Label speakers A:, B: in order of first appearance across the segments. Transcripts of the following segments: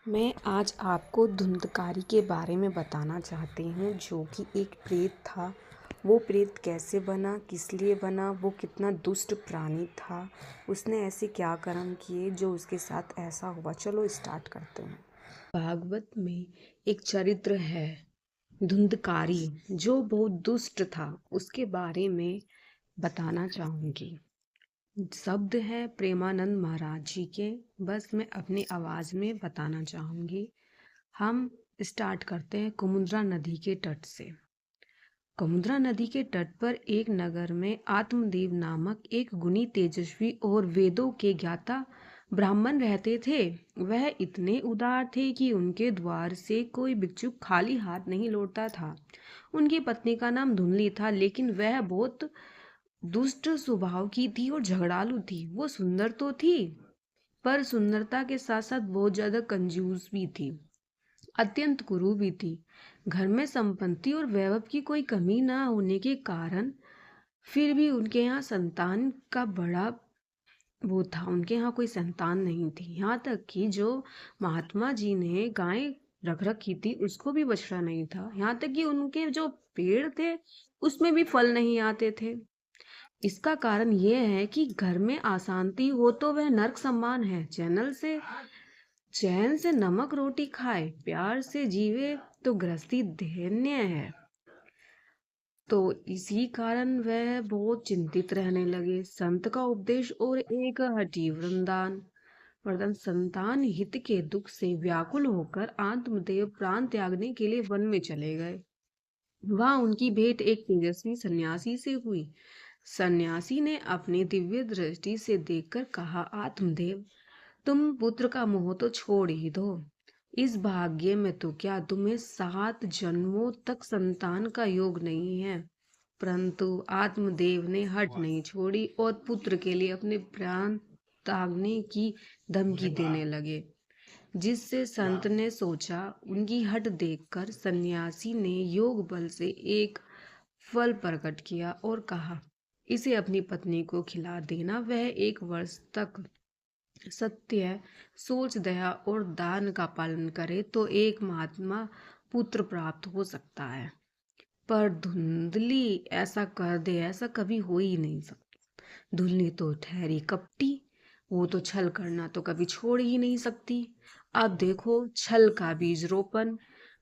A: मैं आज आपको धुंधकारी के बारे में बताना चाहती हूँ, जो कि एक प्रेत था। वो प्रेत कैसे बना, किस लिए बना, वो कितना दुष्ट प्राणी था, उसने ऐसे क्या कर्म किए जो उसके साथ ऐसा हुआ। चलो स्टार्ट करते हैं। भागवत में एक चरित्र है धुंधकारी, जो बहुत दुष्ट था। उसके बारे में बताना चाहूँगी। शब्द है प्रेमानंद महाराज जी के। बस मैं अपनी आवाज़ में बताना चाहूँगी। हम स्टार्ट करते हैं कुमुद्रा नदी के तट से। कुमुद्रा नदी के तट पर एक नगर में आत्मदेव नामक एक गुणी तेजस्वी और वेदों के ज्ञाता ब्राह्मण रहते थे। वह इतने उदार थे कि उनके द्वार से कोई भिक्षुक खाली हाथ नहीं लौटता था। उनकी पत्नी का नाम धुंधली था, लेकिन वह बहुत दुष्ट स्वभाव की थी और झगड़ालू थी। वो सुंदर तो थी, पर सुंदरता के साथ साथ बहुत ज्यादा कंजूस भी थी, अत्यंत कुरूप भी थी। घर में संपत्ति और वैभव की कोई कमी ना होने के कारण फिर भी उनके यहाँ संतान का बड़ा वो था। उनके यहाँ कोई संतान नहीं थी। यहाँ तक कि जो महात्मा जी ने गाय रख रखी थी, उसको भी बछड़ा नहीं था। यहाँ तक कि उनके जो पेड़ थे, उसमें भी फल नहीं आते थे। इसका कारण यह है कि घर में अशांति हो तो वह नरक समान है। चैन से नमक रोटी खाए, प्यार से जीवे तो गृहस्थी धन्य है। तो इसी कारण वह बहुत चिंतित रहने लगे। संत का उपदेश और एक हठी वरदान संतान हित के दुख से व्याकुल होकर आत्मदेव प्राण त्यागने के लिए वन में चले गए। वहां उनकी भेंट एक तेजस्वी सन्यासी से हुई। सन्यासी ने अपनी दिव्य दृष्टि से देखकर कहा, आत्मदेव, तुम पुत्र का मोह तो छोड़ ही दो। इस भाग्य में तो क्या तुम्हें 7 जन्मों तक संतान का योग नहीं है। परंतु आत्मदेव ने हट नहीं छोड़ी और पुत्र के लिए अपने प्राण त्यागने की धमकी देने लगे, जिससे संत ने सोचा। उनकी हट देखकर सन्यासी ने योग बल से एक फल प्रकट किया और कहा, इसे अपनी पत्नी को खिला देना। वह 1 वर्ष तक सत्य, सोच, दया और दान का पालन करे तो एक महात्मा पुत्र प्राप्त हो सकता है। पर धुंधली ऐसा कर दे, ऐसा कभी हो ही नहीं सकता। धुंधली तो ठहरी कपटी, वो तो छल करना तो कभी छोड़ ही नहीं सकती। अब देखो, छल का बीज रोपण।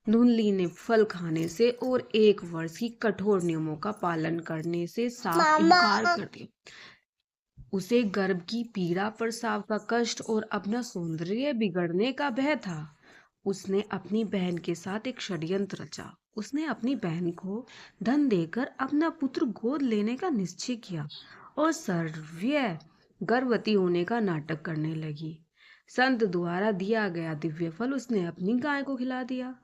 A: धुंधली ने फल खाने से और 1 वर्ष की कठोर नियमों का पालन करने से साफ इनकार कर दिया। उसे गर्भ की पीड़ा, प्रसव का कष्ट और अपना सौंदर्य बिगड़ने का भय था। उसने अपनी बहन के साथ एक षड्यंत्र रचा। उसने अपनी बहन को धन देकर अपना पुत्र गोद लेने का निश्चय किया और सर्वव्य गर्भवती होने का नाटक करने लगी। संत द्वारा दिया गया दिव्य फल उसने अपनी गाय को खिला दिया।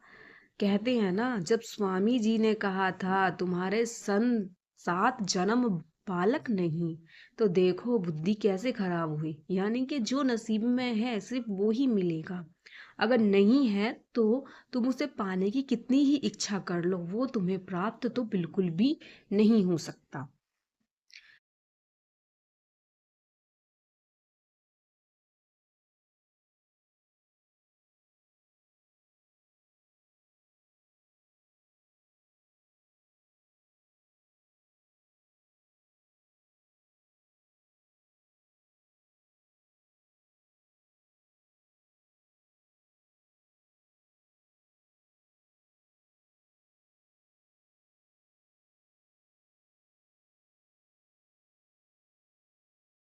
A: कहते हैं ना, जब स्वामी जी ने कहा था तुम्हारे 7 जन्म बालक नहीं, तो देखो बुद्धि कैसे खराब हुई। यानी कि जो नसीब में है सिर्फ वो ही मिलेगा। अगर नहीं है तो तुम उसे पाने की कितनी ही इच्छा कर लो, वो तुम्हें प्राप्त तो बिल्कुल भी नहीं हो सकता।